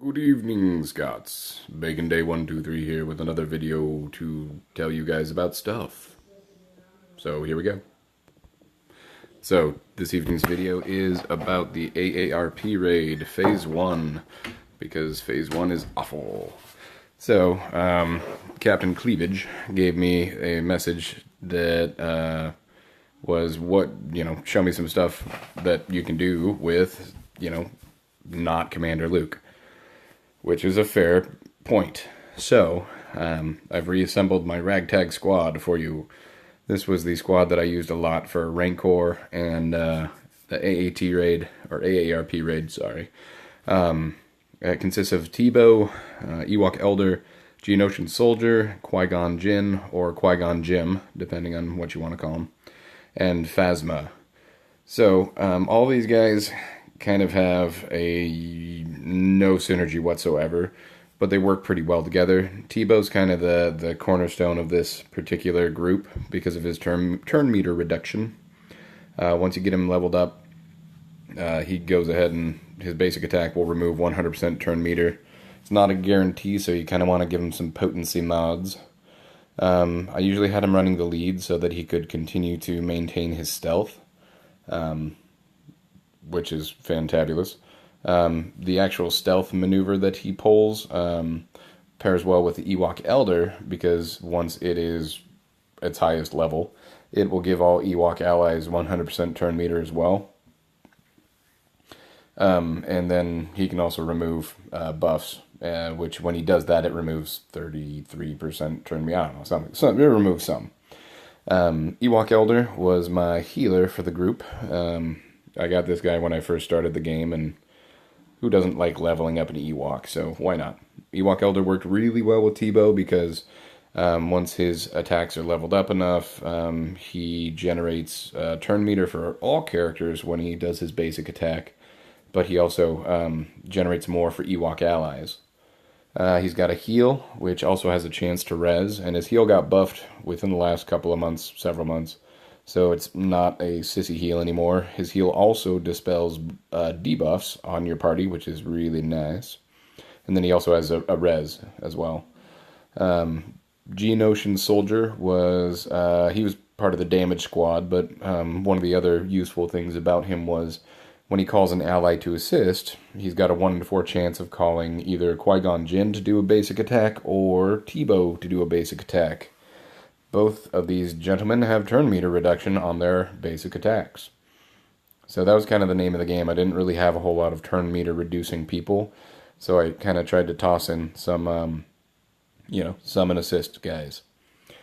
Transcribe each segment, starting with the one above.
Good evening, Scots. Bacon Day 123 here with another video to tell you guys about stuff. So here we go. So this evening's video is about the AARP raid, Phase 1, because Phase 1 is awful. So, Captain Cleavage gave me a message that was show me some stuff that you can do with, not Commander Luke. Which is a fair point. So, I've reassembled my ragtag squad for you. This was the squad that I used a lot for Rancor and the AAT raid, or AARP raid, sorry. It consists of Tebow, Ewok Elder, Geonosian Soldier, Qui-Gon Jinn, or Qui-Gon Jim, depending on what you want to call him, and Phasma. So, all these guys kind of have no synergy whatsoever, but they work pretty well together. Tebow's kind of the cornerstone of this particular group because of his turn meter reduction. Once you get him leveled up, he goes ahead and his basic attack will remove 100% turn meter. It's not a guarantee, so you kind of want to give him some potency mods. I usually had him running the lead so that he could continue to maintain his stealth, which is fantabulous. The actual stealth maneuver that he pulls pairs well with the Ewok Elder, because once it is its highest level, it will give all Ewok allies 100% turn meter as well. And then he can also remove buffs, which when he does that, it removes 33% turn meter. I don't know, something. It removes some. Ewok Elder was my healer for the group. I got this guy when I first started the game, and who doesn't like leveling up an Ewok, so why not? Ewok Elder worked really well with Tebow because once his attacks are leveled up enough, he generates turn meter for all characters when he does his basic attack, but he also generates more for Ewok allies. He's got a heal, which also has a chance to res, and his heal got buffed within the last couple of months, several months. So it's not a sissy heal anymore. His heal also dispels debuffs on your party, which is really nice. And then he also has a res as well. Geonosian Soldier was, he was part of the damage squad, but one of the other useful things about him was when he calls an ally to assist, he's got a 1 in 4 chance of calling either Qui-Gon Jinn to do a basic attack or Tebow to do a basic attack. Both of these gentlemen have turn meter reduction on their basic attacks. So that was kind of the name of the game. I didn't really have a whole lot of turn meter reducing people, so I kind of tried to toss in some, summon assist guys.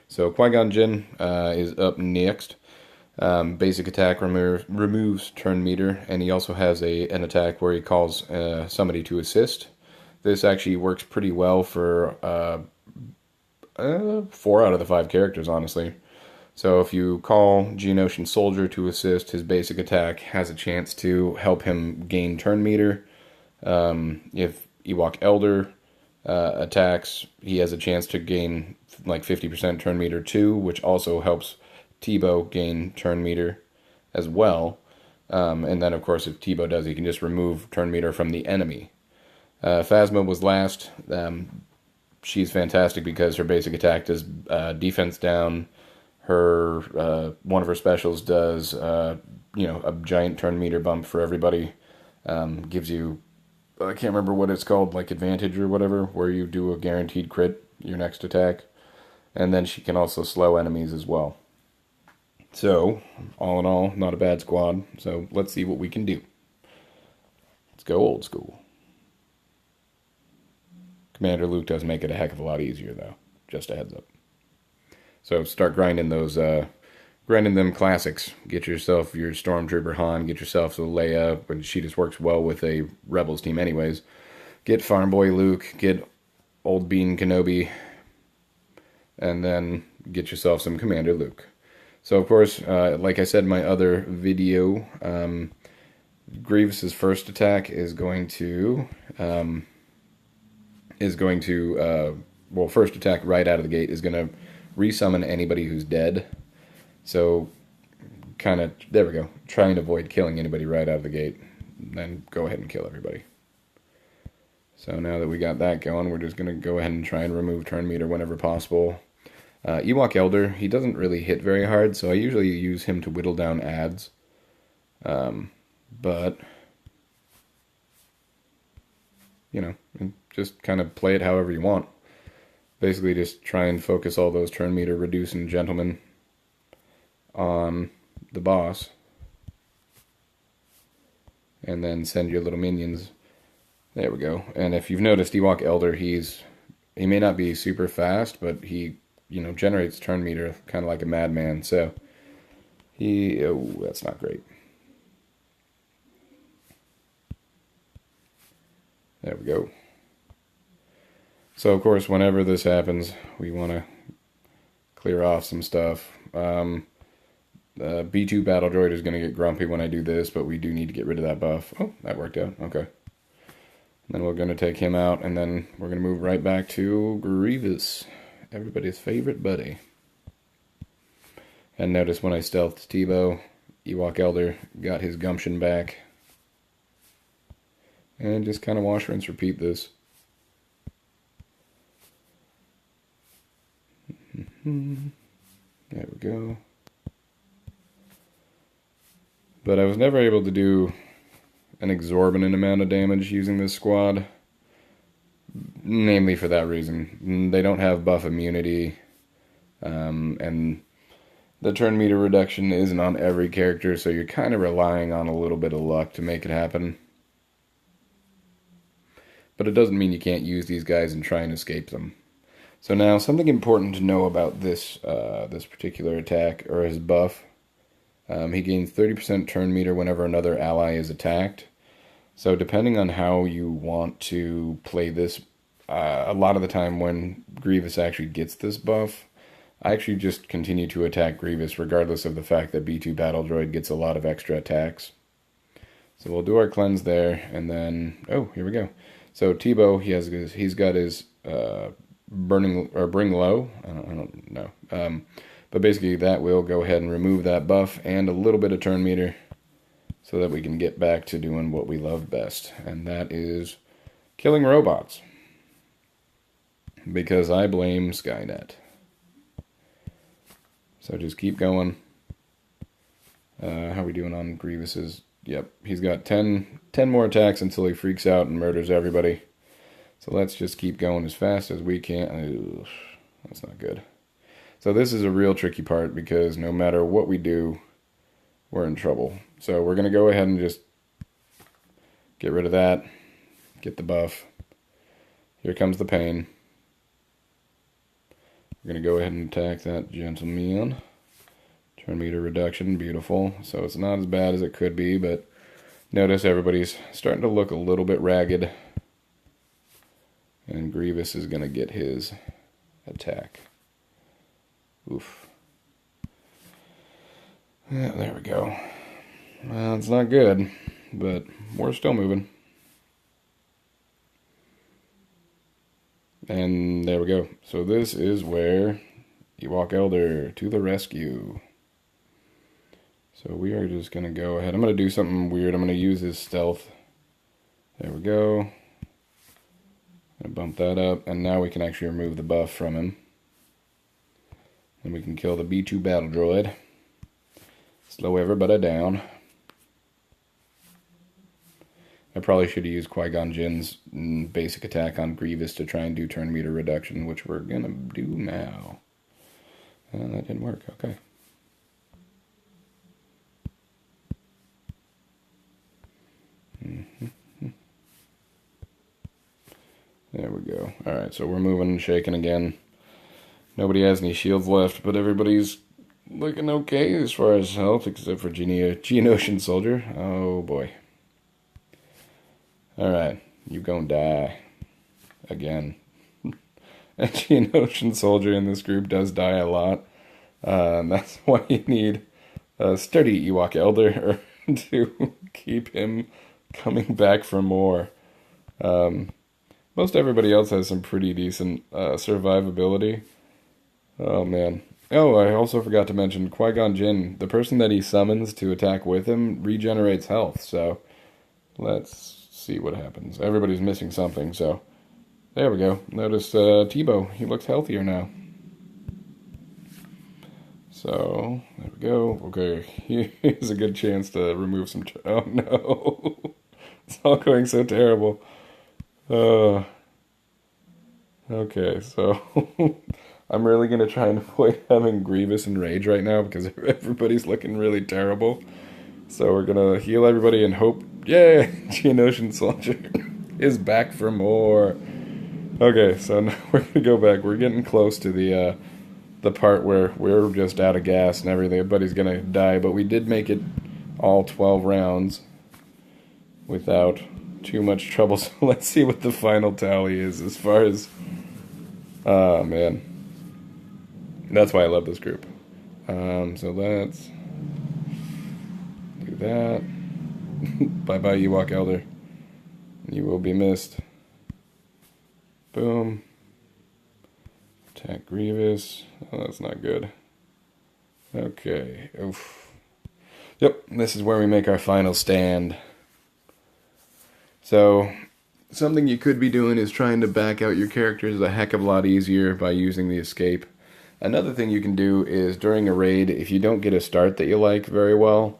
So Qui-Gon Jinn is up next. Basic attack removes turn meter, and he also has an attack where he calls somebody to assist. This actually works pretty well for 4 out of the 5 characters, honestly. So if you call Geonosian Soldier to assist, his basic attack has a chance to help him gain turn meter. If Ewok Elder attacks, he has a chance to gain like 50% turn meter too, which also helps Tebow gain turn meter as well. And then, of course, if Tebow does, he can just remove turn meter from the enemy. Phasma was last. She's fantastic because her basic attack does defense down. Her one of her specials does a giant turn meter bump for everybody. Gives you, I can't remember what it's called, like advantage or whatever, where you do a guaranteed crit your next attack. And then she can also slow enemies as well. So, all in all, not a bad squad. So let's see what we can do. Let's go old school. Commander Luke does make it a heck of a lot easier, though. Just a heads up. So start grinding them classics. Get yourself your Stormtrooper Han. Get yourself a Leia, but she just works well with a Rebels team anyways. Get Farm Boy Luke. Get Old Bean Kenobi. And then get yourself some Commander Luke. So, of course, like I said in my other video, Grievous's first attack is going to... first attack right out of the gate is going to resummon anybody who's dead. So, there we go. Try and avoid killing anybody right out of the gate. Then go ahead and kill everybody. So now that we got that going, we're just going to go ahead and try and remove turn meter whenever possible. Ewok Elder, he doesn't really hit very hard, so I usually use him to whittle down adds. But, you know, just kind of play it however you want. Basically just try and focus all those turn meter reducing gentlemen on the boss. And then send your little minions. There we go. And if you've noticed, Ewok Elder, he may not be super fast, but he, you know, generates turn meter kind of like a madman. So that's not great. There we go. So of course, whenever this happens, we want to clear off some stuff. B2 Battle Droid is going to get grumpy when I do this, but we do need to get rid of that buff. Oh, that worked out. Okay. And then we're going to take him out, and then we're going to move right back to Grievous, everybody's favorite buddy. And notice when I stealthed Tebow, Ewok Elder got his gumption back. And just kind of wash, rinse, repeat this. There we go. But I was never able to do an exorbitant amount of damage using this squad. Namely for that reason. They don't have buff immunity. And the turn meter reduction isn't on every character, so you're kind of relying on a little bit of luck to make it happen. But it doesn't mean you can't use these guys and try and escape them. So now, something important to know about this particular attack, or his buff. He gains 30% turn meter whenever another ally is attacked. So depending on how you want to play this, a lot of the time when Grievous actually gets this buff, I actually just continue to attack Grievous regardless of the fact that B2 Battle Droid gets a lot of extra attacks. So we'll do our cleanse there, and then, oh, here we go. So Tebow, he's got his burning or bring low. I don't know. But basically that will go ahead and remove that buff and a little bit of turn meter so that we can get back to doing what we love best, and that is killing robots. Because I blame Skynet. So just keep going. How are we doing on Grievous's? Yep, he's got 10 more attacks until he freaks out and murders everybody. So let's just keep going as fast as we can. Ugh, that's not good. So this is a real tricky part because no matter what we do, we're in trouble. So we're going to go ahead and just get rid of that. Get the buff. Here comes the pain. We're going to go ahead and attack that gentleman. Turn meter reduction, beautiful. So it's not as bad as it could be, but notice everybody's starting to look a little bit ragged. And Grievous is going to get his attack. Oof. Yeah, there we go. Well, it's not good, but we're still moving. And there we go. So this is where Ewok Elder to the rescue. So we are just going to go ahead. I'm going to do something weird. I'm going to use his stealth. There we go. I'm going to bump that up. And now we can actually remove the buff from him. And we can kill the B2 Battle Droid. Slow everybody down. I probably should have used Qui-Gon Jinn's basic attack on Grievous to try and do turn meter reduction, which we're going to do now. That didn't work. Okay. There we go. Alright, so we're moving and shaking again. Nobody has any shields left, but everybody's looking okay as far as health, except for Geonosian Soldier. Oh boy. Alright, you gonna die. Again. A Geonosian Soldier in this group does die a lot. That's why you need a sturdy Ewok Elder to keep him coming back for more. Most everybody else has some pretty decent survivability. Oh man. Oh, I also forgot to mention Qui-Gon Jinn. The person that he summons to attack with him regenerates health, so let's see what happens. Everybody's missing something, so there we go. Notice Tebow, he looks healthier now. So, there we go. Okay, here's a good chance to remove some... Oh, no. It's all going so terrible. Okay, so I'm really going to try and avoid having Grievous and Rage right now because everybody's looking really terrible. So we're going to heal everybody and hope... Yay! Geonosian Soldier is back for more. Okay, so now we're going to go back. We're getting close to the part where we're just out of gas and everybody's going to die. But we did make it all 12 rounds without too much trouble. So let's see what the final tally is as far as... Oh, man. That's why I love this group. So let's do that. Bye-bye, Ewok Elder. You will be missed. Boom. Attack Grievous. Oh, that's not good. Okay. Oof. Yep, this is where we make our final stand. So, something you could be doing is trying to back out your characters a heck of a lot easier by using the escape. Another thing you can do is during a raid, if you don't get a start that you like very well,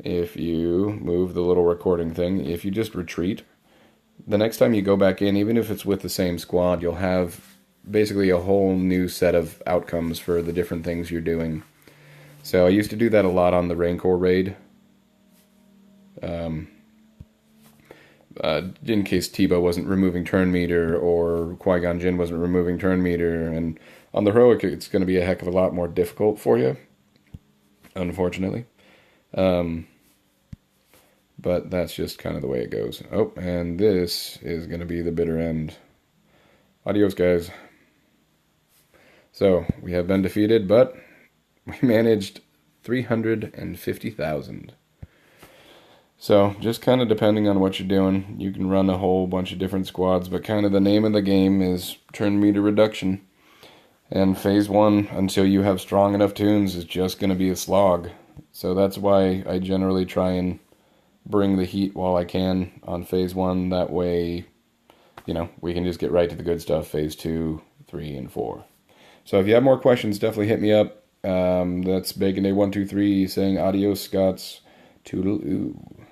if you move the little recording thing, if you just retreat, the next time you go back in, even if it's with the same squad, you'll have basically a whole new set of outcomes for the different things you're doing. So I used to do that a lot on the Rancor raid. In case Tebow wasn't removing turn meter or Qui-Gon Jinn wasn't removing turn meter. And on the Heroic, it's going to be a heck of a lot more difficult for you, unfortunately. But that's just kind of the way it goes. Oh, and this is going to be the bitter end. Adios, guys. So, we have been defeated, but we managed 350,000. So, just kind of depending on what you're doing, you can run a whole bunch of different squads, but kind of the name of the game is turn meter reduction. And phase 1, until you have strong enough tunes, is just going to be a slog. So that's why I generally try and bring the heat while I can on phase 1. That way, we can just get right to the good stuff, phase 2, 3, and 4. So if you have more questions, definitely hit me up. That's Bacon Day 123 saying adios, Scots. Toodle-oo.